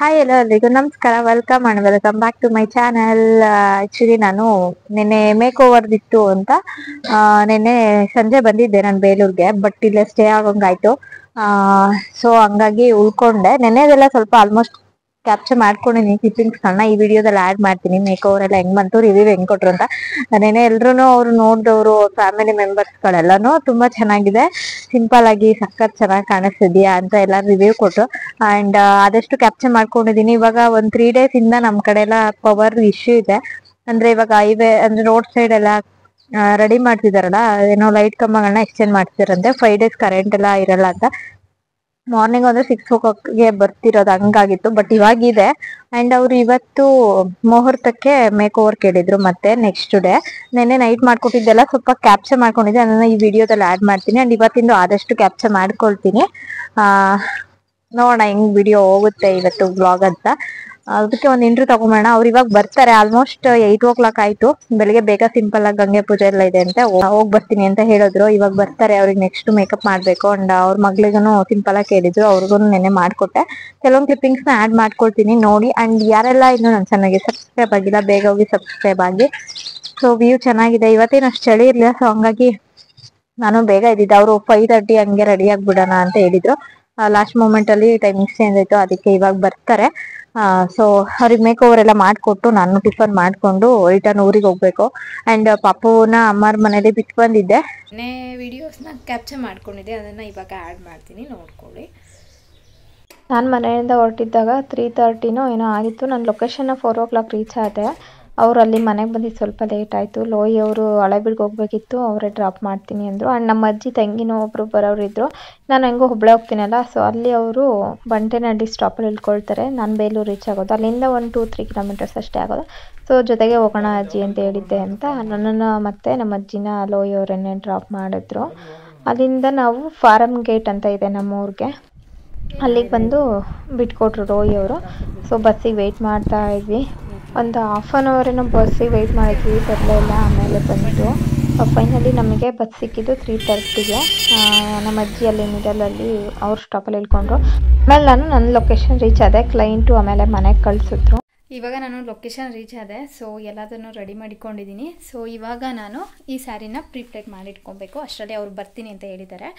Hi ಎಲ್ಲೋ ಎಲ್ರಿಗೂ ನಮಸ್ಕಾರ. Welcome back to my channel. Actually ನಾನು ನಿನ್ನೆ ಮೇಕ್ ಓವರ್ದಿತ್ತು ಅಂತ ನಿನ್ನೆ ಸಂಜೆ ಬಂದಿದ್ದೆ ನಾನು ಬೇಲೂರ್ಗೆ. ಬಟ್ ಇಲ್ಲೇ ಸ್ಟೇ ಆಗೋಂಗಾಯ್ತು. ಸೊ ಹಂಗಾಗಿ ಉಳ್ಕೊಂಡೆ. ನೆನ್ನೆದೆಲ್ಲ ಸ್ವಲ್ಪ ಆಲ್ಮೋಸ್ಟ್ ಕ್ಯಾಪ್ಚರ್ ಮಾಡ್ಕೊಂಡಿನಿ ಕ್ಲಿಪ್ಪಿಂಗ್ಸ್ಗಳನ್ನ ಈ ವಿಡಿಯೋದಲ್ಲಿ ಆಡ್ ಮಾಡ್ತೀನಿ. ಮೇಕ್ ಓವರ್ ಎಲ್ಲ ಹೆಂಗ್ ಬಂತು, ರಿವ್ಯೂ ಹೆಂಗ್ ಕೊಟ್ರು ಅಂತ. ನೆನ್ನೆ ಎಲ್ರು ಅವ್ರು ನೋಡಿದವರು ಫ್ಯಾಮಿಲಿ ಮೆಂಬರ್ಸ್ಗಳೆಲ್ಲಾನು ತುಂಬಾ ಚೆನ್ನಾಗಿದೆ, ಸಿಂಪಲ್ ಆಗಿ ಸಖತ್ ಚೆನ್ನಾಗಿ ಕಾಣಿಸ್ತಿದ್ಯಾ ಅಂತ ಎಲ್ಲ ರಿವ್ಯೂ ಕೊಟ್ರು. ಅಂಡ್ ಆದಷ್ಟು ಕ್ಯಾಪ್ಚರ್ ಮಾಡ್ಕೊಂಡಿದೀನಿ. ಇವಾಗ ಒಂದ್ 3 days ಇಂದ ನಮ್ ಕಡೆ ಎಲ್ಲ ಪವರ್ ಇಶ್ಯೂ ಇದೆ. ಅಂದ್ರೆ ಇವಾಗ ಹೈವೇ ಅಂದ್ರೆ ರೋಡ್ ಸೈಡ್ ಎಲ್ಲ ರೆಡಿ ಮಾಡ್ತಿದಾರಲ್ಲ, ಏನೋ ಲೈಟ್ ಕಂಬಗಳನ್ನ ಎಕ್ಸ್ಚೇಂಜ್ ಮಾಡ್ತಿದಾರಂತೆ. 5 days ಕರೆಂಟ್ ಎಲ್ಲ ಇರಲ್ಲ ಅಂತ. ಮಾರ್ನಿಂಗ್ ಅಂದ್ರೆ 6 o'clock ಬರ್ತಿರೋದು ಹಂಗಾಗಿತ್ತು. ಬಟ್ ಇವಾಗಿದೆ. ಅಂಡ್ ಅವ್ರು ಇವತ್ತು ಮುಹೂರ್ತಕ್ಕೆ ಮೇಕ್ ಓವರ್ ಕೇಳಿದ್ರು ಮತ್ತೆ ನೆಕ್ಸ್ಟ್ ಡೇ. ನೆನ್ನೆ ನೈಟ್ ಮಾಡ್ಕೊಟ್ಟಿದ್ದೆಲ್ಲ ಸ್ವಲ್ಪ ಕ್ಯಾಪ್ಚರ್ ಮಾಡ್ಕೊಂಡಿದ್ದೆ, ಅದನ್ನ ಈ ವಿಡಿಯೋದಲ್ಲಿ ಆಡ್ ಮಾಡ್ತೀನಿ. ಅಂಡ್ ಇವತ್ತಿಂದು ಆದಷ್ಟು ಕ್ಯಾಪ್ಚರ್ ಮಾಡ್ಕೊಳ್ತೀನಿ. ಆ ನೋಡೋಣ ಹೆಂಗ್ ವಿಡಿಯೋ ಹೋಗುತ್ತೆ ಇವತ್ತು ವ್ಲಾಗ್ ಅಂತ. ಅದಕ್ಕೆ ಒಂದು ಇಂಟ್ರೂ ತಗೊಂಬೋಣ. ಅವ್ರು ಇವಾಗ ಬರ್ತಾರೆ. ಆಲ್ಮೋಸ್ಟ್ 8 o'clock ಆಯ್ತು. ಬೆಳಿಗ್ಗೆ ಬೇಗ ಸಿಂಪಲ್ ಆಗಿ ಗಂಗೆ ಪೂಜೆ ಎಲ್ಲ ಇದೆ ಅಂತ ಹೋಗ್ ಬರ್ತೀನಿ ಅಂತ ಹೇಳಿದ್ರು. ಇವಾಗ ಬರ್ತಾರೆ. ಅವ್ರಿಗೆ ನೆಕ್ಸ್ಟ್ ಮೇಕಪ್ ಮಾಡ್ಬೇಕು. ಅಂಡ್ ಅವ್ರ ಮಗಳಿಗೂ ಸಿಂಪಲ್ ಆಗಿ ಕೇಳಿದ್ರು, ಅವ್ರಿಗೂ ನೆನ್ನೆ ಮಾಡ್ಕೊಟ್ಟೆ. ಕೆಲವೊಂದು ಕ್ಲಿಪ್ಪಿಂಗ್ಸ್ ನ ಆಡ್ ಮಾಡ್ಕೊಳ್ತೀನಿ ನೋಡಿ. ಅಂಡ್ ಯಾರೆಲ್ಲ ಇನ್ನು ನನ್ನ ಚಾನಲ್ಗೆ ಸಬ್ಸ್ಕ್ರೈಬ್ ಆಗಿಲ್ಲ, ಬೇಗ ಹೋಗಿ ಸಬ್ಸ್ಕ್ರೈಬ್ ಆಗಿ. ಸೊ ವ್ಯೂ ಚೆನ್ನಾಗಿದೆ. ಇವತ್ತೇನು ಅಷ್ಟು ಚಳಿ ಇರ್ಲಿಲ್ಲ, ಸೊ ಹಂಗಾಗಿ ನಾನು ಬೇಗ ಇದ್ದಿದ್ದೆ. ಅವರು 5:30 ಹಂಗೆ ರೆಡಿ ಆಗ್ಬಿಡೋಣ ಅಂತ ಹೇಳಿದ್ರು. ಲಾಸ್ಟ್ ಮೂಮೆಂಟ್ ಅಲ್ಲಿ ಟೈಮಿಂಗ್ಸ್ ಚೇಂಜ್ ಆಯ್ತು, ಅದಕ್ಕೆ ಇವಾಗ ಬರ್ತಾರೆ. ಸೊ ಅವ್ರಿಗೆ ಮೇಕ್ ಓವರ್ ಎಲ್ಲ ಮಾಡ್ಕೊಟ್ಟು ನಾನು ಟಿಫನ್ ಮಾಡ್ಕೊಂಡು ರಿಟರ್ನ್ ಊರಿಗೆ ಹೋಗ್ಬೇಕು. ಅಂಡ್ ಪಾಪುನ ಅಮ್ಮರ ಮನೇಲಿ ಬಿಟ್ಟು ಬಂದಿದ್ದೆ. ವಿಡಿಯೋಸ್ನ ಕ್ಯಾಪ್ಚರ್ ಮಾಡ್ಕೊಂಡಿದ್ದೆ, ಅದನ್ನು ಇವಾಗ ಆ್ಯಡ್ ಮಾಡ್ತೀನಿ, ನೋಡ್ಕೊಳ್ಳಿ. ನಾನು ಮನೆಯಿಂದ ಹೊರಟಿದ್ದಾಗ 3:30 ಏನೋ ಆಗಿತ್ತು. ನಾನು ಲೊಕೇಶನ್ನ 4 o'clock ರೀಚ್ ಆದೆ. ಅವ್ರು ಅಲ್ಲಿ ಮನೆಗೆ ಬಂದಿದ್ದು ಸ್ವಲ್ಪ ಲೇಟ್ ಆಯಿತು. ಲೋಯಿ ಅವರು ಹಳೆಬೀಡಿಗೆ ಹೋಗಬೇಕಿತ್ತು, ಅವರೇ ಡ್ರಾಪ್ ಮಾಡ್ತೀನಿ ಅಂದರು. ಆ್ಯಂಡ್ ನಮ್ಮ ಅಜ್ಜಿ ತಂಗಿನೂ ಒಬ್ಬರು ಬರೋರಿದ್ದರು. ನಾನು ಹೆಂಗೋ ಹುಬ್ಳೆ ಹೋಗ್ತೀನಲ್ಲ, ಸೊ ಅಲ್ಲಿ ಅವರು ಬಂಟೆನಹಳ್ಳಿ ಸ್ಟಾಪಲ್ಲಿ ಇಳ್ಕೊಳ್ತಾರೆ. ನಾನು ಬೇಲೂರು ರೀಚ್ ಆಗೋದು. ಅಲ್ಲಿಂದ 1-2-3 kilometers ಅಷ್ಟೇ ಆಗೋದು. ಸೊ ಜೊತೆಗೆ ಹೋಗೋಣ ಅಜ್ಜಿ ಅಂತ ಹೇಳಿದ್ದೆ ಅಂತ ನನ್ನನ್ನು ಮತ್ತು ನಮ್ಮ ಅಜ್ಜಿನ ಲೋಯಿ ಅವರನ್ನೇ ಡ್ರಾಪ್ ಮಾಡಿದ್ರು. ಅಲ್ಲಿಂದ ನಾವು ಫಾರಮ್ ಗೇಟ್ ಅಂತ ಇದೆ ನಮ್ಮ ಊರಿಗೆ, ಅಲ್ಲಿಗೆ ಬಂದು ಬಿಟ್ಕೊಟ್ರು ರೋಯಿ ಅವರು. ಸೊ ಬಸ್ಸಿಗೆ ವೆಯ್ಟ್ ಮಾಡ್ತಾ ಇದ್ವಿ. ಒಂದು 1/2 hour ಬಸ್ಸಿಗೆ ವೆಯ್ಟ್ ಮಾಡಿದ್ವಿ, ಬರಲೇ ಇಲ್ಲ. ಆಮೇಲೆ ಬಂದು ಫೈನಲಿ ನಮಗೆ ಬಸ್ ಸಿಕ್ಕಿದ್ದು 3:30ಗೆ. ನಮ್ಮ ಅಜ್ಜಿ ಅಲ್ಲಿ ಮಿಡಲಲ್ಲಿ ಅವ್ರ ಸ್ಟಾಪಲ್ಲಿ ಇಳ್ಕೊಂಡ್ರು. ಆಮೇಲೆ ನಾನು ನನ್ನ ಲೊಕೇಶನ್ ರೀಚ್ ಆದೆ. ಕ್ಲೈಂಟು ಆಮೇಲೆ ಮನೆಗೆ ಕಳಿಸಿದ್ರು. ಇವಾಗ ನಾನು ಲೊಕೇಶನ್ ರೀಚ್ ಆದೆ. ಸೊ ಎಲ್ಲದನ್ನು ರೆಡಿ ಮಾಡಿಕೊಂಡಿದ್ದೀನಿ. ಸೊ ಇವಾಗ ನಾನು ಈ ಸ್ಯಾರಿನ ಪ್ರೀಪ್ಲೇಟ್ ಮಾಡಿಟ್ಕೊಬೇಕು. ಅಷ್ಟರಲ್ಲಿ ಅವ್ರು ಬರ್ತೀನಿ ಅಂತ ಹೇಳಿದ್ದಾರೆ.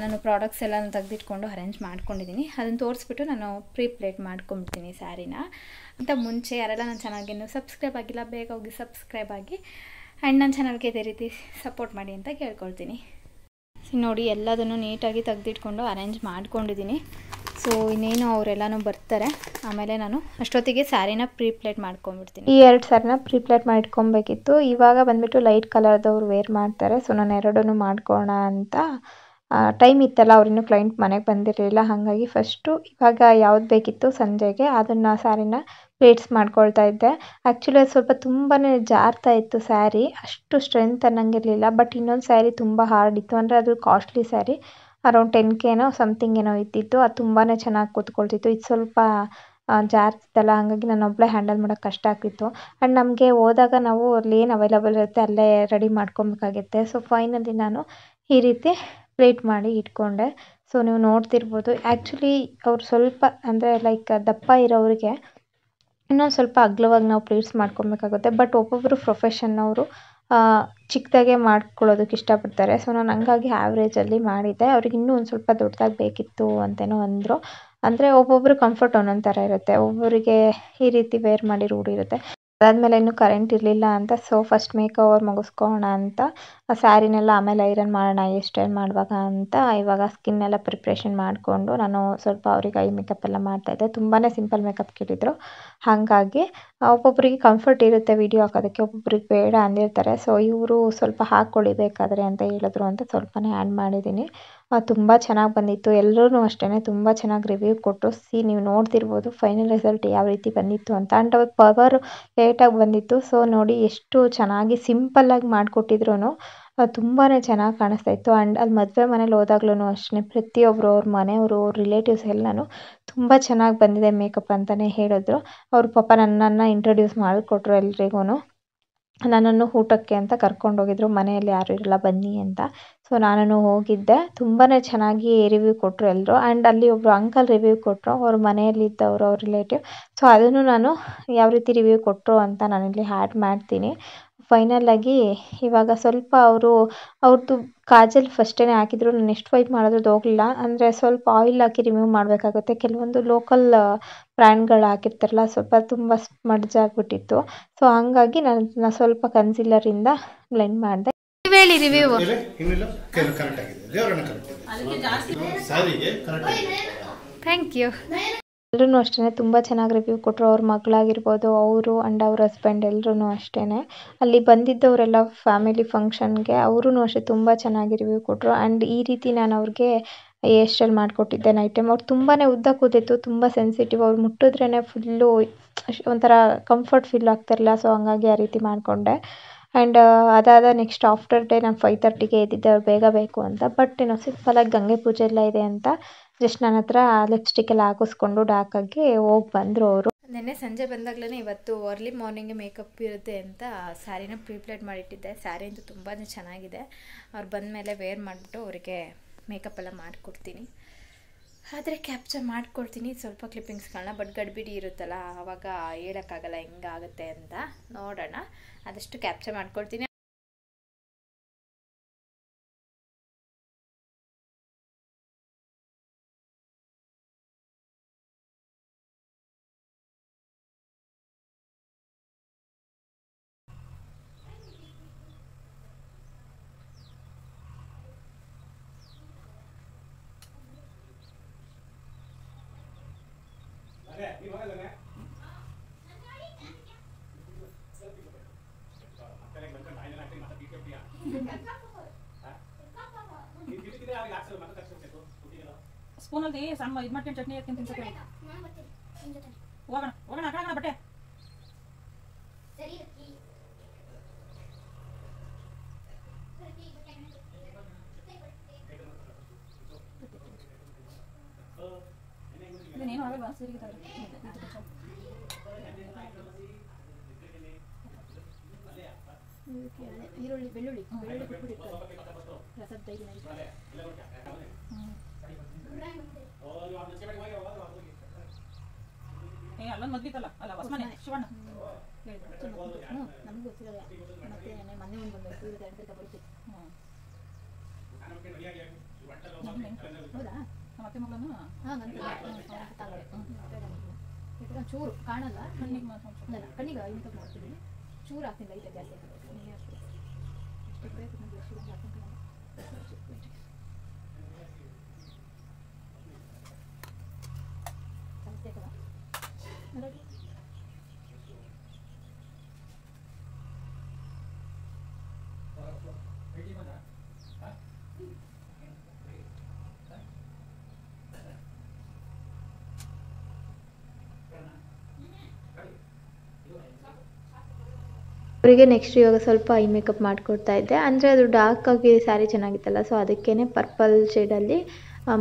ನಾನು ಪ್ರಾಡಕ್ಟ್ಸ್ ಎಲ್ಲ ತೆಗೆದಿಟ್ಕೊಂಡು ಅರೇಂಜ್ ಮಾಡ್ಕೊಂಡಿದ್ದೀನಿ. ಅದನ್ನು ತೋರಿಸ್ಬಿಟ್ಟು ನಾನು ಪ್ರೀಪ್ಲೇಟ್ ಮಾಡ್ಕೊಂಡ್ಬಿಡ್ತೀನಿ ಸ್ಯಾರಿನ. ಅಂತ ಮುಂಚೆ ಯಾರೆಲ್ಲ ನನ್ನ ಚಾನಲ್ಗೆ ಇನ್ನೂ ಸಬ್ಸ್ಕ್ರೈಬ್ ಆಗಿಲ್ಲ, ಬೇಗ ಹೋಗಿ ಸಬ್ಸ್ಕ್ರೈಬ್ ಆಗಿ. ಆ್ಯಂಡ್ ನನ್ನ ಚಾನಲ್ಗೆ ಇದೇ ರೀತಿ ಸಪೋರ್ಟ್ ಮಾಡಿ ಅಂತ ಕೇಳ್ಕೊಳ್ತೀನಿ. ನೋಡಿ ಎಲ್ಲದನ್ನು ನೀಟಾಗಿ ತೆಗೆದಿಟ್ಕೊಂಡು ಅರೇಂಜ್ ಮಾಡ್ಕೊಂಡಿದ್ದೀನಿ. ಸೊ ಇನ್ನೇನು ಅವರೆಲ್ಲನೂ ಬರ್ತಾರೆ. ಆಮೇಲೆ ನಾನು ಅಷ್ಟೊತ್ತಿಗೆ ಸ್ಯಾರಿನ ಪ್ರೀಪ್ಲೇಟ್ ಮಾಡ್ಕೊಂಡ್ಬಿಡ್ತೀನಿ. ಈ 2 ಸ್ಯಾರಿನ ಪ್ರೀಪ್ಲೇಟ್ ಮಾಡಿಟ್ಕೊಬೇಕಿತ್ತು. ಇವಾಗ ಬಂದುಬಿಟ್ಟು ಲೈಟ್ ಕಲರ್ದವ್ರು ವೇರ್ ಮಾಡ್ತಾರೆ. ಸೊ ನಾನು ಎರಡನ್ನೂ ಮಾಡ್ಕೊಳ್ಳೋಣ ಅಂತ ಟೈಮ್ ಇತ್ತಲ್ಲ, ಅವ್ರಿನ್ನೂ ಕ್ಲೈಂಟ್ ಮನೆಗೆ ಬಂದಿರಲಿಲ್ಲ. ಹಾಗಾಗಿ ಫಸ್ಟು ಇವಾಗ ಯಾವ್ದು ಬೇಕಿತ್ತು ಸಂಜೆಗೆ ಅದನ್ನು ಸ್ಯಾರಿನ ಪ್ಲೇಟ್ಸ್ ಮಾಡ್ಕೊಳ್ತಾ ಇದ್ದೆ. ಆ್ಯಕ್ಚುಲಿ ಅದು ಸ್ವಲ್ಪ ತುಂಬಾ ಜಾರ್ತಾ ಇತ್ತು ಸ್ಯಾರಿ, ಅಷ್ಟು ಸ್ಟ್ರೆಂತ್ ಅನ್ನಂಗಿರಲಿಲ್ಲ. ಬಟ್ ಇನ್ನೊಂದು ಸ್ಯಾರಿ ತುಂಬ ಹಾರ್ಡ್ ಇತ್ತು. ಅಂದರೆ ಅದು costly sari, around 10K something ಏನೋ ಇದ್ದಿತ್ತು. ಅದು ತುಂಬಾ ಚೆನ್ನಾಗಿ ಕೂತ್ಕೊಳ್ತಿತ್ತು. ಇದು ಸ್ವಲ್ಪ ಜಾರ್ತಿತ್ತಲ್ಲ, ಹಾಗಾಗಿ ನಾನು ಒಬ್ಬಳೇ ಹ್ಯಾಂಡಲ್ ಮಾಡೋಕ್ಕೆ ಕಷ್ಟ ಆಗ್ತಿತ್ತು. ಆ್ಯಂಡ್ ನಮಗೆ ಹೋದಾಗ ನಾವು ಅಲ್ಲಿ ಏನು ಅವೈಲಬಲ್ ಇರುತ್ತೆ ಅಲ್ಲೇ ರೆಡಿ ಮಾಡ್ಕೊಬೇಕಾಗುತ್ತೆ. ಸೊ ಫೈನಲಿ ನಾನು ಈ ರೀತಿ ಪ್ಲೇಟ್ ಮಾಡಿ ಇಟ್ಕೊಂಡೆ. ಸೊ ನೀವು ನೋಡ್ತಿರ್ಬೋದು. ಆ್ಯಕ್ಚುಲಿ ಅವ್ರು ಸ್ವಲ್ಪ ಅಂದರೆ ಲೈಕ್ ದಪ್ಪ ಇರೋರಿಗೆ ಇನ್ನೊಂದು ಸ್ವಲ್ಪ ಅಗಲವಾಗಿ ನಾವು ಪ್ಲೇಟ್ಸ್ ಮಾಡ್ಕೊಬೇಕಾಗುತ್ತೆ. ಬಟ್ ಒಬ್ಬೊಬ್ಬರು ಪ್ರೊಫೆಷನ್ನವರು ಚಿಕ್ಕದಾಗೆ ಮಾಡ್ಕೊಳ್ಳೋದಕ್ಕೆ ಇಷ್ಟಪಡ್ತಾರೆ. ಸೊ ನಾನು ಹಂಗಾಗಿ ಆ್ಯಾವ್ರೇಜಲ್ಲಿ ಮಾಡಿದ್ದೆ. ಅವ್ರಿಗೆ ಇನ್ನೂ ಒಂದು ಸ್ವಲ್ಪ ದೊಡ್ಡದಾಗಿ ಬೇಕಿತ್ತು ಅಂತೇನೋ ಅಂದರು. ಅಂದರೆ ಒಬ್ಬೊಬ್ಬರು ಕಂಫರ್ಟ್ ಒಂದೊಂದು ಥರ ಇರುತ್ತೆ. ಒಬ್ಬೊಬ್ಬರಿಗೆ ಈ ರೀತಿ ವೇರ್ ಮಾಡಿ ರೂಢಿ ಇರುತ್ತೆ. ಅದಾದಮೇಲೆ ಇನ್ನೂ ಕರೆಂಟ್ ಇರಲಿಲ್ಲ ಅಂತ ಸೊ ಫಸ್ಟ್ ಮೇಕ್ ಓವರ್ ಮುಗಿಸ್ಕೊಳ್ಳೋಣ ಅಂತ ಆ ಸ್ಯಾರಿನೆಲ್ಲ ಆಮೇಲೆ ಐರನ್ ಮಾಡೋಣ ಹೇರ್ ಸ್ಟೈಲ್ ಮಾಡುವಾಗ ಅಂತ ಇವಾಗ ಸ್ಕಿನ್ನೆಲ್ಲ ಪ್ರಿಪ್ರೇಷನ್ ಮಾಡಿಕೊಂಡು ನಾನು ಸ್ವಲ್ಪ ಅವ್ರಿಗೆ ಐ ಮೇಕಪ್ ಎಲ್ಲ ಮಾಡ್ತಾಯಿದ್ದೆ. ತುಂಬಾ ಸಿಂಪಲ್ ಮೇಕಪ್ ಕೇಳಿದರು. ಹಾಗಾಗಿ ಒಬ್ಬೊಬ್ಬರಿಗೆ ಕಂಫರ್ಟ್ ಇರುತ್ತೆ ವಿಡಿಯೋ ಹಾಕೋದಕ್ಕೆ, ಒಬ್ಬೊಬ್ರಿಗೆ ಬೇಡ ಅಂದಿರ್ತಾರೆ. ಸೊ ಇವರು ಸ್ವಲ್ಪ ಹಾಕ್ಕೊಳ್ಳಿ ಬೇಕಾದರೆ ಅಂತ ಹೇಳಿದ್ರು ಅಂತ ಸ್ವಲ್ಪನೇ ಆ್ಯಡ್ ಮಾಡಿದ್ದೀನಿ. ತುಂಬ ಚೆನ್ನಾಗಿ ಬಂದಿತ್ತು. ಎಲ್ಲರೂ ಅಷ್ಟೇ ತುಂಬ ಚೆನ್ನಾಗಿ ರಿವ್ಯೂ ಕೊಟ್ಟರು. ನೀವು ನೋಡ್ತಿರ್ಬೋದು ಫೈನಲ್ ರಿಸಲ್ಟ್ ಯಾವ ರೀತಿ ಬಂದಿತ್ತು ಅಂತ. ಆ್ಯಂಡ್ ಅವತ್ತು ಪವರ್ ಲೇಟಾಗಿ ಬಂದಿತ್ತು. ಸೊ ನೋಡಿ ಎಷ್ಟು ಚೆನ್ನಾಗಿ ಸಿಂಪಲ್ಲಾಗಿ ಮಾಡಿಕೊಟ್ಟಿದ್ರು, ತುಂಬಾ ಚೆನ್ನಾಗಿ ಕಾಣಿಸ್ತಾ ಇತ್ತು. ಆ್ಯಂಡ್ ಅಲ್ಲಿ ಮದುವೆ ಮನೇಲಿ ಹೋದಾಗ್ಲೂ ಅಷ್ಟೇ ಪ್ರತಿಯೊಬ್ಬರು ಅವ್ರ ಮನೆಯವರು ಅವ್ರ ರಿಲೇಟಿವ್ಸ್ ಎಲ್ಲನೂ ತುಂಬ ಚೆನ್ನಾಗಿ ಬಂದಿದೆ ಮೇಕಪ್ ಅಂತಲೇ ಹೇಳಿದ್ರು. ಅವ್ರ ಪಾಪ ನನ್ನನ್ನು ಇಂಟ್ರೊಡ್ಯೂಸ್ ಮಾಡಿಕೊಟ್ರು ಎಲ್ರಿಗೂ. ನನ್ನನ್ನು ಊಟಕ್ಕೆ ಅಂತ ಕರ್ಕೊಂಡೋಗಿದ್ರು, ಮನೆಯಲ್ಲಿ ಯಾರೂ ಇರಲ್ಲ ಬನ್ನಿ ಅಂತ. ಸೊ ನಾನು ಹೋಗಿದ್ದೆ. ತುಂಬಾ ಚೆನ್ನಾಗಿ ರಿವ್ಯೂ ಕೊಟ್ಟರು ಎಲ್ಲರೂ. ಆ್ಯಂಡ್ ಅಲ್ಲಿ ಒಬ್ಬರು ಅಂಕಲ್ ರಿವ್ಯೂ ಕೊಟ್ಟರು, ಅವ್ರ ಮನೆಯಲ್ಲಿದ್ದವರು, ಅವ್ರ ರಿಲೇಟಿವ್. ಸೊ ಅದನ್ನು ನಾನು ಯಾವ ರೀತಿ ರಿವ್ಯೂ ಕೊಟ್ಟರು ಅಂತ ನಾನಿಲ್ಲಿ ಆ್ಯಡ್ ಮಾಡ್ತೀನಿ. ಫೈನಲಾಗಿ ಇವಾಗ ಸ್ವಲ್ಪ ಅವ್ರದ್ದು ಕಾಜಲ್ ಫಸ್ಟೇ ಹಾಕಿದ್ರು. ನಾನು ಎಷ್ಟು ವೈಟ್ ಮಾಡಿದ್ರೂ ಹೋಗಲಿಲ್ಲ. ಅಂದರೆ ಸ್ವಲ್ಪ ಆಯಿಲ್ ಹಾಕಿ ರಿಮೂವ್ ಮಾಡಬೇಕಾಗುತ್ತೆ. ಕೆಲವೊಂದು ಲೋಕಲ್ ಬ್ರ್ಯಾಂಡ್ಗಳು ಹಾಕಿರ್ತಾರಲ್ಲ, ಸ್ವಲ್ಪ ತುಂಬ ಸ್ಮಡ್ಜಾಗ್ಬಿಟ್ಟಿತ್ತು. ಸೊ ಹಂಗಾಗಿ ನಾನು ಸ್ವಲ್ಪ ಕನ್ಸಿಲರಿಂದ ಬ್ಲೆಂಡ್ ಮಾಡಿದೆ. ಹೇಳಿ ರಿವ್ಯೂ. Thank you. ಎಲ್ಲರೂ ಅಷ್ಟೇ ತುಂಬ ಚೆನ್ನಾಗಿ ರಿವ್ಯೂ ಕೊಟ್ಟರು. ಅವ್ರ ಮಗಳಾಗಿರ್ಬೋದು, ಅವರು ಆ್ಯಂಡ್ ಅವ್ರ ಹಸ್ಬೆಂಡ್ ಎಲ್ಲರೂ ಅಷ್ಟೇ. ಅಲ್ಲಿ ಬಂದಿದ್ದವರೆಲ್ಲ ಫ್ಯಾಮಿಲಿ ಫಂಕ್ಷನ್ಗೆ ಅವರು ಅಷ್ಟೇ ತುಂಬ ಚೆನ್ನಾಗಿ ರಿವ್ಯೂ ಕೊಟ್ಟರು. ಆ್ಯಂಡ್ ಈ ರೀತಿ ನಾನು ಅವ್ರಿಗೆ ಹೇರ್ ಸ್ಟೈಲ್ ಮಾಡಿಕೊಟ್ಟಿದ್ದೆ ನೈಟ್ ಟೈಮ್. ಅವ್ರು ತುಂಬಾ ಉದ್ದ ಕೂತಿತ್ತು, ತುಂಬ ಸೆನ್ಸಿಟಿವ್. ಅವ್ರು ಮುಟ್ಟಿದ್ರೇ ಫುಲ್ಲು ಒಂಥರ ಕಂಫರ್ಟ್ ಫೀಲ್ ಆಗ್ತಿರಲಿಲ್ಲ. ಸೊ ಹಂಗಾಗಿ ಆ ರೀತಿ ಮಾಡಿಕೊಂಡೆ. ಆ್ಯಂಡ್ ಅದಾದ ನೆಕ್ಸ್ಟ್ ಆಫ್ಟರ್ ಡೇ ನಾನು 5:30ಗೆ ಎದ್ದಿದ್ದೆ, ಅವ್ರು ಬೇಗ ಬೇಕು ಅಂತ. ಬಟ್ ಸಿಂಪಲಾಗಿ ಗಂಗೆ ಪೂಜೆ ಎಲ್ಲ ಇದೆ ಅಂತ ಜಸ್ಟ್ ನನ್ನ ಹತ್ರ ಲಿಪ್ಸ್ಟಿಕ್ ಎಲ್ಲ ಹಾಕಿಸ್ಕೊಂಡು ಡಾರ್ಕಾಗಿ ಹೋಗಿ ಬಂದರು ಅವರು. ನೆನ್ನೆ ಸಂಜೆ ಬಂದಾಗಲೇ ಇವತ್ತು ಅರ್ಲಿ ಮಾರ್ನಿಂಗ್ಗೆ ಮೇಕಪ್ ಇರುತ್ತೆ ಅಂತ ಸ್ಯಾರಿನ ಪ್ರೀಪ್ಲೇಟ್ ಮಾಡಿಟ್ಟಿದ್ದೆ. ಸ್ಯಾರಿ ಅಂತೂ ತುಂಬಾ ಚೆನ್ನಾಗಿದೆ. ಅವ್ರು ಬಂದ ಮೇಲೆ ವೇರ್ ಮಾಡಿಬಿಟ್ಟು ಅವರಿಗೆ ಮೇಕಪ್ ಎಲ್ಲ ಮಾಡಿಕೊಡ್ತೀನಿ. ಆದರೆ ಕ್ಯಾಪ್ಚರ್ ಮಾಡಿಕೊಡ್ತೀನಿ ಸ್ವಲ್ಪ ಕ್ಲಿಪ್ಪಿಂಗ್ಸ್ಗಳನ್ನ. ಬಟ್ ಗಡ್ಬಿಡಿ ಇರುತ್ತಲ್ಲ, ಆವಾಗ ಹೇಳೋಕ್ಕಾಗಲ್ಲ ಹೆಂಗಾಗುತ್ತೆ ಅಂತ. ನೋಡೋಣ, ಆದಷ್ಟು ಕ್ಯಾಪ್ಚರ್ ಮಾಡ್ಕೊಡ್ತೀನಿ. ಸ್ಪೂನಲ್ಲಿ ಸಣ್ಣ ಇದು ಮಾಡ್ಕೊಂಡು ಚಟ್ನಿ ಹಾಕ್ಕೊಂಡು ತಿನ್ಸಕ್ಕೆ ಹೋಗೋಣ ಹೋಗೋಣ ಹಾಕೋಣ ಬಟ್ಟೆ. ಇದೇನೇನು ಆಗಲ್ವಾ ಸರಿ ಈರುಳ್ಳಿ ಬೆಳ್ಳುಳ್ಳಿ ರಸದ ತೆಗೆದು ಅಲ್ಲೊಂದು ಮದ್ವಿತ್ತಲ್ಲ ಅಲ್ಲ ಹೊಸಮನೆ ಶಿವಣ್ಣ ನಮಗೂ ಗೊತ್ತಿರಲ್ಲ. ಮತ್ತೆ ಮೊನ್ನೆ ಒಂದು ಬಂದು ಬರುತ್ತೆ. ಹೌದಾ ಮತ್ತೆ ಮಗಳನ್ನು ಚೂರು ಕಾಣಲ್ಲ ಕಣ್ಣಿಗೆ ಮಾತ್ರ ಕಣ್ಣಿಗೆ ಇಂತ ಮಾಡ್ತೀನಿ. ಚೂರು ಹಾಕ್ತೀನಿ ಲೈಟ್ ಜಾಸ್ತಿ ಅವರಿಗೆ ನೆಕ್ಸ್ಟ್ ಇವಾಗ ಸ್ವಲ್ಪ ಐ ಮೇಕಪ್ ಮಾಡಿಕೊಡ್ತಾ ಇದ್ದೆ. ಅಂದರೆ ಅದು ಡಾರ್ಕ್ ಆಗಿ ಸ್ಯಾರಿ ಚೆನ್ನಾಗಿತ್ತಲ್ಲ, ಸೊ ಅದಕ್ಕೇ ಪರ್ಪಲ್ ಶೇಡಲ್ಲಿ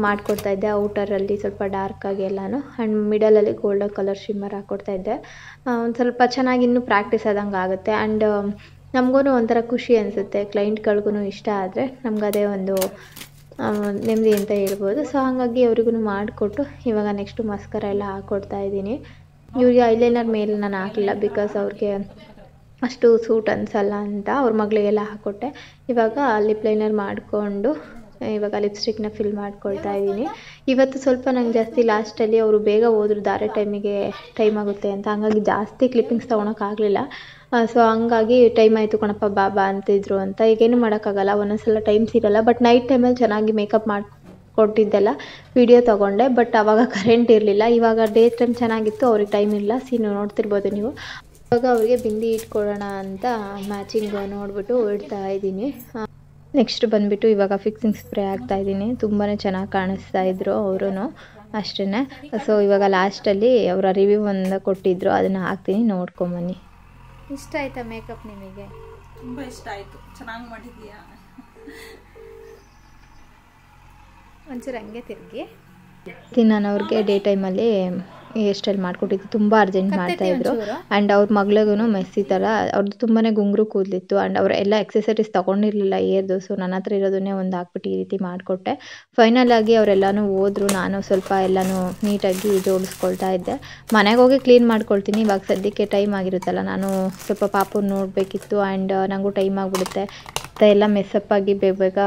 ಮಾಡಿಕೊಡ್ತಾ ಇದ್ದೆ. ಔಟರಲ್ಲಿ ಸ್ವಲ್ಪ ಡಾರ್ಕ್ ಆಗಿ ಎಲ್ಲಾನು, ಆ್ಯಂಡ್ ಮಿಡಲಲ್ಲಿ ಗೋಲ್ಡನ್ ಕಲರ್ ಶಿಮ್ಮರ್ ಹಾಕ್ಕೊಡ್ತಾ ಇದ್ದೆ. ಒಂದು ಸ್ವಲ್ಪ ಚೆನ್ನಾಗಿ ಇನ್ನೂ ಪ್ರಾಕ್ಟೀಸ್ ಆದಂಗೆ ಆಗುತ್ತೆ. ಆ್ಯಂಡ್ ನಮಗೂ ಒಂಥರ ಖುಷಿ ಅನಿಸುತ್ತೆ, ಕ್ಲೈಂಟ್ಗಳಿಗೂ ಇಷ್ಟ ಆದರೆ ನಮಗದೇ ಒಂದು ನೆಮ್ಮದಿ ಅಂತ ಹೇಳ್ಬೋದು. ಸೊ ಹಾಗಾಗಿ ಅವ್ರಿಗೂ ಮಾಡಿಕೊಟ್ಟು ಇವಾಗ ನೆಕ್ಸ್ಟು ಮಸ್ಕರ ಎಲ್ಲ ಹಾಕ್ಕೊಡ್ತಾ ಇದ್ದೀನಿ. ಇವ್ರಿಗೆ ಐಲೈನರ್ ಮೇಲೆ ನಾನು ಹಾಕಲಿಲ್ಲ, ಬಿಕಾಸ್ ಅವ್ರಿಗೆ ಅಷ್ಟು ಸೂಟ್ ಅನಿಸಲ್ಲ ಅಂತ ಅವ್ರ ಮಗಳಿಗೆಲ್ಲ ಹಾಕ್ಕೊಟ್ಟೆ. ಇವಾಗ ಲಿಪ್ ಲೈನರ್ ಮಾಡಿಕೊಂಡು ಇವಾಗ ಲಿಪ್ಸ್ಟಿಕ್ನ ಫಿಲ್ ಮಾಡ್ಕೊಳ್ತಾ ಇದ್ದೀನಿ. ಇವತ್ತು ಸ್ವಲ್ಪ ನಂಗೆ ಜಾಸ್ತಿ ಲಾಸ್ಟಲ್ಲಿ ಅವರು ಬೇಗ ಹೋದ್ರು, ಧಾರೆ ಟೈಮ್ ಆಗುತ್ತೆ ಅಂತ, ಹಂಗಾಗಿ ಜಾಸ್ತಿ ಕ್ಲಿಪ್ಪಿಂಗ್ಸ್ ತೊಗೊಳಕ್ಕಾಗಲಿಲ್ಲ. ಸೊ ಹಂಗಾಗಿ ಟೈಮ್ ಆಯಿತು ಕಣಪ್ಪ ಬಾಬಾ ಅಂತಿದ್ರು ಅಂತ. ಈಗೇನು ಮಾಡೋಕ್ಕಾಗಲ್ಲ, ಒಂದೊಂದ್ಸಲ ಟೈಮ್ ಸಿಗಲ್ಲ. ಬಟ್ ನೈಟ್ ಟೈಮಲ್ಲಿ ಚೆನ್ನಾಗಿ ಮೇಕಪ್ ಮಾಡಿಕೊಟ್ಟಿದ್ದೆಲ್ಲ ವಿಡಿಯೋ ತೊಗೊಂಡೆ. ಬಟ್ ಆವಾಗ ಕರೆಂಟ್ ಇರಲಿಲ್ಲ. ಇವಾಗ ಡೇ ಟೈಮ್ ಚೆನ್ನಾಗಿತ್ತು, ಅವ್ರಿಗೆ ಟೈಮ್ ಇಲ್ಲ. ಸೀನು ನೋಡ್ತಿರ್ಬೋದು ನೀವು. ಇವಾಗ ಅವರಿಗೆ ಬಿಂದಿ ಇಟ್ಕೊಳ್ಳೋಣ ಅಂತ ಮ್ಯಾಚಿಂಗ್ ನೋಡಿಬಿಟ್ಟು ಇಡ್ತಾ ಇದ್ದೀನಿ. ನೆಕ್ಸ್ಟ್ ಬಂದುಬಿಟ್ಟು ಇವಾಗ ಫಿಕ್ಸಿಂಗ್ ಸ್ಪ್ರೇ ಹಾಕ್ತಾ ಇದ್ದೀನಿ. ತುಂಬಾ ಚೆನ್ನಾಗಿ ಕಾಣಿಸ್ತಾ ಇದ್ರು ಅವರು ಅಷ್ಟೇ. ಸೊ ಇವಾಗ ಲಾಸ್ಟಲ್ಲಿ ಅವರ ರಿವ್ಯೂ ಒಂದು ಕೊಟ್ಟಿದ್ರು, ಅದನ್ನು ಹಾಕ್ತೀನಿ, ನೋಡ್ಕೊಂಬನ್ನಿ. ಇಷ್ಟ ಆಯ್ತಾ ಮೇಕಪ್ ನಿಮಗೆ? ತುಂಬ ಇಷ್ಟ ಆಯಿತು, ಚೆನ್ನಾಗಿ ಮಾಡಿದ್ದೀಯಾ. ಒಂಚೂರು ಹಂಗೆ ತಿರುಗಿ. ನಾನು ಅವ್ರಿಗೆ ಡೇ ಟೈಮಲ್ಲಿ ಹೇರ್ ಸ್ಟೈಲ್ ಮಾಡಿಕೊಟ್ಟಿದ್ದು. ತುಂಬ ಅರ್ಜೆಂಟ್ ಮಾಡ್ತಾಯಿದ್ರು. ಆ್ಯಂಡ್ ಅವ್ರ ಮಗಳಿಗೂ ಮೆಸ್ಸಿ ಥರ ಅವ್ರದ್ದು ತುಂಬಾ ಗುಂಗುರು ಕೂದಲಿತ್ತು. ಆ್ಯಂಡ್ ಅವ್ರು ಎಲ್ಲ ಎಕ್ಸೆಸರೀಸ್ ತೊಗೊಂಡಿರಲಿಲ್ಲ ಏರ್ದು. ಸೊ ನನ್ನ ಹತ್ರ ಇರೋದನ್ನೇ ಒಂದು ಹಾಕ್ಬಿಟ್ಟು ಈ ರೀತಿ ಮಾಡಿಕೊಟ್ಟೆ. ಫೈನಲ್ ಆಗಿ ಅವರೆಲ್ಲನೂ ಹೋದ್ರು. ನಾನು ಸ್ವಲ್ಪ ಎಲ್ಲನೂ ನೀಟಾಗಿ ಜೋಡಿಸ್ಕೊಳ್ತಾ ಇದ್ದೆ. ಮನೆಗೆ ಹೋಗಿ ಕ್ಲೀನ್ ಮಾಡ್ಕೊಳ್ತೀನಿ. ಇವಾಗ ಸದ್ಯಕ್ಕೆ ಟೈಮ್ ಆಗಿರುತ್ತಲ್ಲ, ನಾನು ಸ್ವಲ್ಪ ಪಾಪು ನೋಡಬೇಕಿತ್ತು. ಆ್ಯಂಡ್ ನನಗೂ ಟೈಮ್ ಆಗಿಬಿಡುತ್ತೆ ಎಲ್ಲ ಮೆಸ್ಸಪ್ಪಾಗಿ ಬೇಗ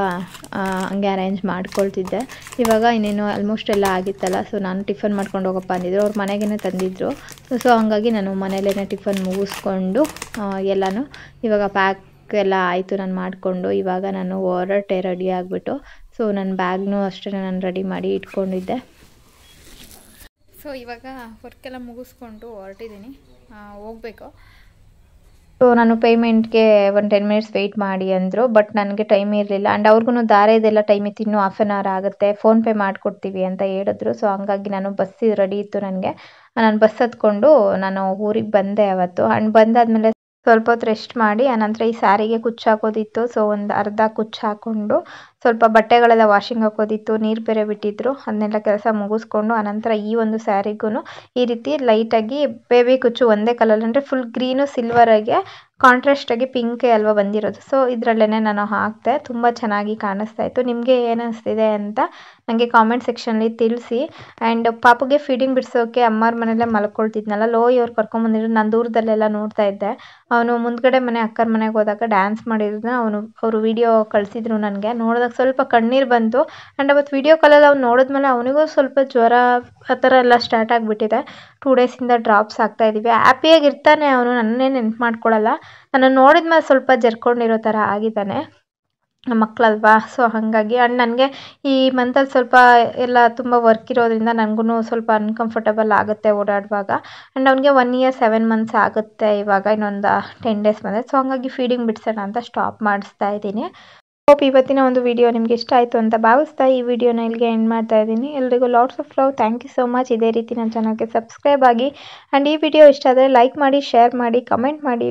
ಹಂಗೆ ಅರೇಂಜ್ ಮಾಡ್ಕೊಳ್ತಿದ್ದೆ. ಇವಾಗ ಇನ್ನೇನು ಆಲ್ಮೋಸ್ಟ್ ಎಲ್ಲ ಆಗಿತ್ತಲ್ಲ. ಸೊ ನಾನು ಟಿಫನ್ ಮಾಡ್ಕೊಂಡು ಹೋಗಪ್ಪ ಅಂದಿದ್ರು. ಅವ್ರು ಮನೆಗೇ ತಂದಿದ್ರು. ಸೊ ಹಾಗಾಗಿ ನಾನು ಮನೇಲೇ ಟಿಫನ್ ಮುಗಿಸ್ಕೊಂಡು ಎಲ್ಲನೂ ಇವಾಗ ಪ್ಯಾಕ್ ಎಲ್ಲ ಆಯಿತು ನಾನು ಮಾಡಿಕೊಂಡು. ಇವಾಗ ನಾನು ಹೊರಟೆ ರೆಡಿ ಆಗಿಬಿಟ್ಟು. ಸೊ ನನ್ನ ಬ್ಯಾಗ್ನೂ ಅಷ್ಟೇ ನಾನು ರೆಡಿ ಮಾಡಿ ಇಟ್ಕೊಂಡಿದ್ದೆ. ಸೊ ಇವಾಗ ವರ್ಕೆಲ್ಲ ಮುಗಿಸ್ಕೊಂಡು ಹೊರಟಿದ್ದೀನಿ, ಹೋಗಬೇಕು. ಸೊ ನಾನು ಪೇಮೆಂಟ್ಗೆ ಒಂದು 10 ಮಿನಿಟ್ಸ್ ವೆಯ್ಟ್ ಮಾಡಿ ಅಂದರು. ಬಟ್ ನನಗೆ ಟೈಮ್ ಇರಲಿಲ್ಲ. ಆ್ಯಂಡ್ ಅವ್ರಿಗೂ ದಾರೆದೆಲ್ಲ ಟೈಮ್ ಇತ್ತು, ಇನ್ನೂ ಹಾಫ್ ಆನ್ ಅವರ್ ಆಗುತ್ತೆ, ಫೋನ್ಪೇ ಮಾಡಿಕೊಡ್ತೀವಿ ಅಂತ ಹೇಳಿದ್ರು. ಸೊ ಹಂಗಾಗಿ ನಾನು ಬಸ್ ರೆಡಿ ಇತ್ತು ನನಗೆ. ನಾನು ಬಸ್ ಹತ್ಕೊಂಡು ನಾನು ಊರಿಗೆ ಬಂದೆ ಅವತ್ತು. ಆ್ಯಂಡ್ ಬಂದಾದಮೇಲೆ ಸ್ವಲ್ಪ ಹೊತ್ತು ರೆಸ್ಟ್ ಮಾಡಿ ಆನಂತರ ಈ ಸ್ಯಾರಿಗೆ ಕುಚ್ಚು ಹಾಕೋದಿತ್ತು. ಸೊ ಒಂದು ಅರ್ಧ ಕುಚ್ಚು ಹಾಕ್ಕೊಂಡು ಸ್ವಲ್ಪ ಬಟ್ಟೆಗಳೆಲ್ಲ ವಾಷಿಂಗ್ ಹಾಕೋದಿತ್ತು. ನೀರು ಬೇರೆ ಬಿಟ್ಟಿದ್ರು. ಅದನ್ನೆಲ್ಲ ಕೆಲಸ ಮುಗಿಸ್ಕೊಂಡು ಆನಂತರ ಈ ಒಂದು ಸ್ಯಾರಿಗೂ ಈ ರೀತಿ ಲೈಟಾಗಿ ಬೇಬಿ ಕುಚ್ಚು ಒಂದೇ ಕಲರ್, ಅಂದರೆ ಫುಲ್ ಗ್ರೀನು ಸಿಲ್ವರಾಗೆ ಕಾಂಟ್ರಾಸ್ಟಾಗಿ ಪಿಂಕೇ ಅಲ್ವಾ ಬಂದಿರೋದು. ಸೊ ಇದರಲ್ಲೇ ನಾನು ಹಾಕಿದೆ. ತುಂಬ ಚೆನ್ನಾಗಿ ಕಾಣಿಸ್ತಾ ಇತ್ತು. ನಿಮಗೆ ಏನು ಅನಿಸ್ತಿದೆ ಅಂತ ನನಗೆ ಕಾಮೆಂಟ್ ಸೆಕ್ಷನಲ್ಲಿ ತಿಳಿಸಿ. ಆ್ಯಂಡ್ ಪಾಪುಗೆ ಫೀಡಿಂಗ್ ಬಿಡಿಸೋಕೆ ಅಮ್ಮರ ಮನೆಯಲ್ಲೇ ಮಲ್ಕೊಳ್ತಿದ್ನಲ್ಲ, ಅವ್ರು ಕರ್ಕೊಂಬಂದಿದ್ರು. ನಾನು ದೂರದಲ್ಲೆಲ್ಲ ನೋಡ್ತಾ ಇದ್ದೆ. ಅವನು ಮುಂದ್ಗಡೆ ಮನೆ ಅಕ್ಕರ ಮನೆಗೆ ಹೋದಾಗ ಡ್ಯಾನ್ಸ್ ಮಾಡಿರೋದನ್ನ ಅವರು ವಿಡಿಯೋ ಕಳಿಸಿದ್ರು ನನಗೆ. ನೋಡಿದಾಗ ಸ್ವಲ್ಪ ಕಣ್ಣೀರು ಬಂತು. ಆ್ಯಂಡ್ ಅವತ್ತು ವಿಡಿಯೋ ಕಾಲಲ್ಲಿ ಅವ್ನು ನೋಡಿದ್ಮೇಲೆ ಅವನಿಗೂ ಸ್ವಲ್ಪ ಜ್ವರ ಆ ಥರ ಎಲ್ಲ ಸ್ಟಾರ್ಟ್ ಆಗಿಬಿಟ್ಟಿದೆ. 2 ಡೇಸಿಂದ ಡ್ರಾಪ್ಸ್ ಆಗ್ತಾಯಿದ್ದೀವಿ. ಹ್ಯಾಪಿಯಾಗಿರ್ತಾನೆ ಅವನು, ನನ್ನೇ ನೆನ್ಪು ಮಾಡ್ಕೊಳ್ಳಲ್ಲ. ನಾನು ನೋಡಿದ್ಮೇಲೆ ಸ್ವಲ್ಪ ಜರ್ಕೊಂಡಿರೋ ಥರ ಆಗಿದ್ದಾನೆ, ಮಕ್ಕಳಲ್ವಾ. ಸೊ ಹಾಗಾಗಿ. ಆ್ಯಂಡ್ ನನಗೆ ಈ ಮಂತಲ್ಲಿ ಸ್ವಲ್ಪ ಎಲ್ಲ ತುಂಬ ವರ್ಕ್ ಇರೋದ್ರಿಂದ ನನಗೂ ಸ್ವಲ್ಪ ಅನ್ಕಂಫರ್ಟಬಲ್ ಆಗುತ್ತೆ ಓಡಾಡುವಾಗ. ಆ್ಯಂಡ್ ಅವನಿಗೆ 1 ಇಯರ್ 7 ಮಂತ್ಸ್ ಆಗುತ್ತೆ ಇವಾಗ, ಇನ್ನೊಂದು 10 ಡೇಸ್ ಬಂದರೆ. ಸೊ ಹಾಗಾಗಿ ಫೀಡಿಂಗ್ ಬಿಡಿಸೋಣ ಅಂತ ಸ್ಟಾಪ್ ಮಾಡಿಸ್ತಾ ಇದ್ದೀನಿ. ಹೋಪ್ ಇವತ್ತಿನ ಒಂದು ವಿಡಿಯೋ ನಿಮ್ಗೆ ಇಷ್ಟ ಆಯಿತು ಅಂತ ಭಾವಿಸ್ತಾ ಈ ವಿಡಿಯೋನ ಇಲ್ಲಿಗೆ ಎಂಡ್ ಮಾಡ್ತಾ ಇದ್ದೀನಿ. ಎಲ್ರಿಗೂ lots of love. Thank you so much. ಇದೇ ರೀತಿ ನನ್ನ ಚಾನಲ್ಗೆ ಸಬ್ಸ್ಕ್ರೈಬ್ ಆಗಿ. ಆ್ಯಂಡ್ ಈ ವಿಡಿಯೋ ಇಷ್ಟ ಆದರೆ ಲೈಕ್ ಮಾಡಿ, ಶೇರ್ ಮಾಡಿ, ಕಮೆಂಟ್ ಮಾಡಿ.